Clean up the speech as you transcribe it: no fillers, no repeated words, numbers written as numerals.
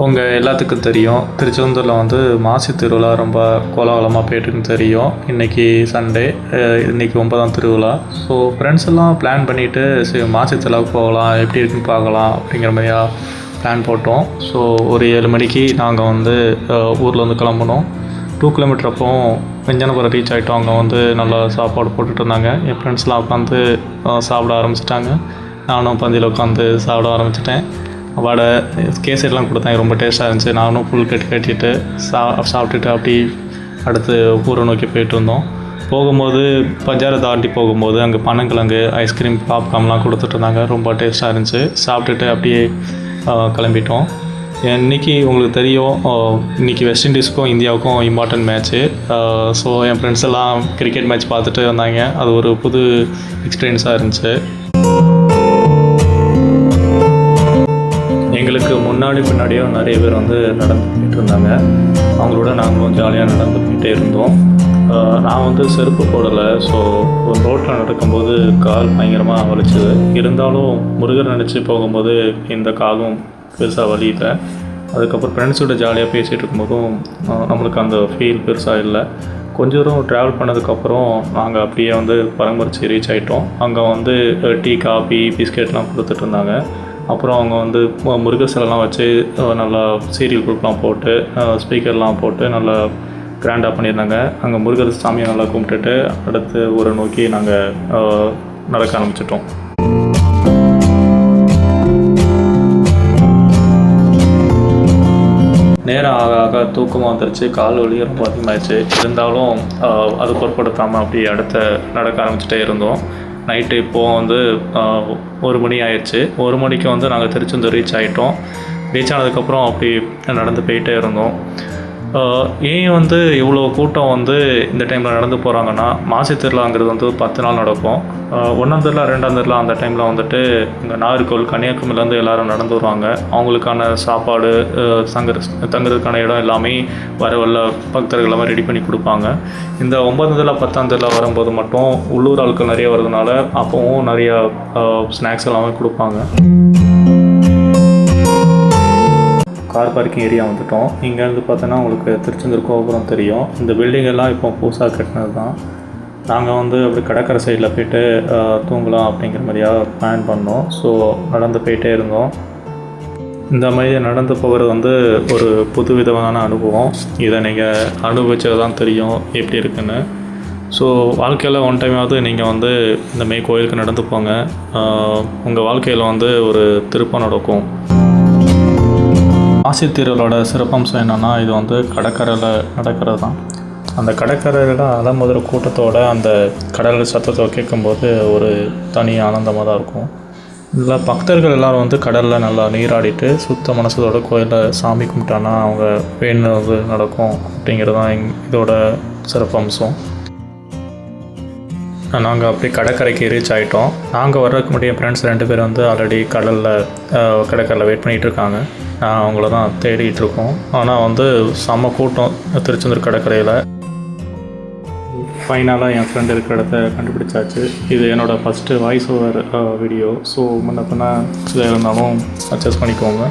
உங்கள் எல்லாத்துக்கும் தெரியும், திருச்செந்தூரில் வந்து மாசி திருவிழா ரொம்ப கோலாகலமாக போய்ட்டுன்னு தெரியும். இன்றைக்கி சண்டே, இன்றைக்கி 9ஆம் திருவிழா. ஸோ ஃப்ரெண்ட்ஸ் எல்லாம் பிளான் பண்ணிவிட்டு சரி மாசி திருவிழாவுக்கு போகலாம், எப்படி இருக்குன்னு பார்க்கலாம் அப்படிங்கிற மாதிரியா பிளான் போட்டோம். ஸோ ஒரு 7 மணிக்கு நாங்கள் வந்து ஊரில் வந்து கிளம்புனோம். 2 கிலோமீட்டர் அப்போ வெஞ்சனபுரம் ரீச் ஆகிட்டோம். அங்கே வந்து நல்லா சாப்பாடு போட்டுட்டு இருந்தாங்க. என் ஃப்ரெண்ட்ஸ்லாம் உட்காந்து சாப்பிட ஆரம்பிச்சிட்டாங்க. நானும் பந்தியில் உட்காந்து சாப்பிட ஆரம்பிச்சிட்டேன். வடை கேசரிலாம் கொடுத்தாங்க, ரொம்ப டேஸ்ட்டாக இருந்துச்சு. நானும் ஃபுல் கட்டிட்டு சாப்பிட்டுட்டு அப்படி அடுத்து ஊரை நோக்கி போயிட்டு இருந்தோம். போகும்போது பஜாரை தாண்டி போகும்போது அங்கே பனங்கிழங்கு, ஐஸ்கிரீம், பாப்கார்ன்லாம் கொடுத்துட்ருந்தாங்க. ரொம்ப டேஸ்ட்டாக இருந்துச்சு. சாப்பிட்டுட்டு அப்படியே கிளம்பிட்டோம். இன்றைக்கி உங்களுக்கு தெரியும், இன்றைக்கி வெஸ்ட் இண்டீஸுக்கும் இந்தியாவுக்கும் இம்பார்ட்டன்ட் மேட்ச்சு. ஸோ என் ஃப்ரெண்ட்ஸ் எல்லாம் கிரிக்கெட் மேட்ச் பார்த்துட்டு வந்தாங்க. அது ஒரு புது எக்ஸ்பீரியன்ஸாக இருந்துச்சு. எங்களுக்கு முன்னாடி பின்னாடியும் நிறைய பேர் வந்து நடந்து போயிட்டு இருந்தாங்க. அவங்களோட நாங்களும் ஜாலியாக நடந்து போயிட்டே இருந்தோம். நான் வந்து செருப்பு போடலை. ஸோ ஒரு ரோட்டில் நடக்கும்போது கால் பயங்கரமாக வலிச்சுது. இருந்தாலும் முருகர் நினச்சி போகும்போது இந்த காலும் பெருசாக வலியில்லை. அதுக்கப்புறம் ஃப்ரெண்ட்ஸோட ஜாலியாக பேசிகிட்டு இருக்கும்போதும் நம்மளுக்கு அந்த ஃபீல் பெருசாக இல்லை. கொஞ்சம் தூரம் ட்ராவல் பண்ணதுக்கப்புறம் நாங்கள் அப்படியே வந்து பரமரிச்சி ரீச் ஆகிட்டோம். அங்கே வந்து டீ, காஃபி, பிஸ்கெட்லாம் கொடுத்துட்ருந்தாங்க. அப்புறம் அவங்க வந்து முருகர் சிலைலாம் வச்சு நல்லா சீரியல் குரூப்லாம் போட்டு ஸ்பீக்கர்லாம் போட்டு நல்லா கிராண்டாக பண்ணியிருந்தாங்க. அங்கே முருகர் சாமியை நல்லா கும்பிட்டுட்டு அடுத்து ஊரை நோக்கி நாங்கள் நடக்க ஆரம்பிச்சிட்டோம். நேரம் ஆக ஆக தூக்கமாக வந்துருச்சு. கால் வலி ரொம்ப அதிகமாகிடுச்சு. இருந்தாலும் அது பொருட்படுத்தாமல் அப்படி அடுத்த நடக்க ஆரம்பிச்சிட்டே இருந்தோம். நைட்டு இப்போது வந்து 1 மணி ஆயிடுச்சு. 1 மணிக்கு வந்து நாங்கள் திருச்செந்தூர் ரீச் ஆகிட்டோம். ரீச் ஆனதுக்கப்புறம் அப்படி நடந்து போயிட்டே இருந்தோம். ஏன் வந்து இவ்வளோ கூட்டம் வந்து இந்த டைமில் நடந்து போகிறாங்கன்னா, மாசி திருவிழாங்கிறது வந்து 10 நாள் நடக்கும். 1ஆம் திருவிழா, 2ஆம் திருவிழா அந்த டைமில் வந்துட்டு இங்கே நாகர்கோவில், கன்னியாகுமரியிலேருந்து எல்லோரும் நடந்து வருவாங்க. அவங்களுக்கான சாப்பாடு, தங்குறதுக்கான இடம் எல்லாமே வர பக்தர்கள் எல்லாமே ரெடி பண்ணி கொடுப்பாங்க. இந்த 9ஆம் திருவிழா, 10ஆம் திருவிழா வரும்போது மட்டும் உள்ளூர் ஆட்கள் நிறைய வருதுனால அப்போவும் நிறையா ஸ்நாக்ஸ் எல்லாமே கொடுப்பாங்க. கார் பார்க்கிங் ஏரியா வந்துவிட்டோம். இங்கேருந்து பார்த்தோன்னா உங்களுக்கு திருச்செந்தூர் கோபுரம் தெரியும். இந்த பில்டிங் எல்லாம் இப்போ புதுசாக கட்டினது தான். நாங்கள் வந்து அப்படி கடற்கரை சைடில் போய்ட்டு தூங்கலாம் அப்படிங்கிற மாதிரியாக பிளான் பண்ணோம். ஸோ நடந்து போயிட்டே இருந்தோம். இந்த மாதிரி நடந்து போகிறது வந்து ஒரு புது விதமான அனுபவம். இதை நீங்கள் அனுபவிச்சது தான் தெரியும் எப்படி இருக்குன்னு. ஸோ வாழ்க்கையில் ஒன் டைமாவது நீங்கள் வந்து இந்தமாரி கோயிலுக்கு நடந்து போங்க. உங்கள் வாழ்க்கையில் வந்து ஒரு திருப்பம் நடக்கும். மாசி திருவிழாவோட சிறப்பம்சம் என்னென்னா, இது வந்து கடற்கரையில் நடக்கிறது தான். அந்த கடற்கரையில் அலமுதிர கூட்டத்தோடு அந்த கடல் சத்தத்தை கேட்கும்போது ஒரு தனி ஆனந்தமாக தான் இருக்கும். இதில் பக்தர்கள் எல்லோரும் வந்து கடலில் நல்லா நீராடிட்டு சுத்த மனசோட கோயிலில் சாமி கும்பிட்டானா அவங்க வேணுனது நடக்கும் அப்படிங்கிறது தான் இதோட சிறப்பம்சம். நாங்கள் அப்படி கடற்கரைக்கு ரீச் ஆகிட்டோம். நாங்கள் வர்றதுக்கு முன்னாடி என் ஃப்ரெண்ட்ஸ் 2 பேர் வந்து ஆல்ரெடி கடற்கரையில் வெயிட் பண்ணிகிட்டு இருக்காங்க. நான் அவங்கள தான் தேடிகிட்டு இருக்கோம். ஆனால் வந்து செம்ம கூட்டம் திருச்செந்தூர் கடற்கரையில். ஃபைனலாக என் ஃப்ரெண்டு இருக்கிற இடத்த கண்டுபிடிச்சாச்சு. இது என்னோடய first voice over video. So முன்ன பின்ன இதாக இருந்தாலும் அட்ஜஸ்ட் பண்ணிக்கோங்க.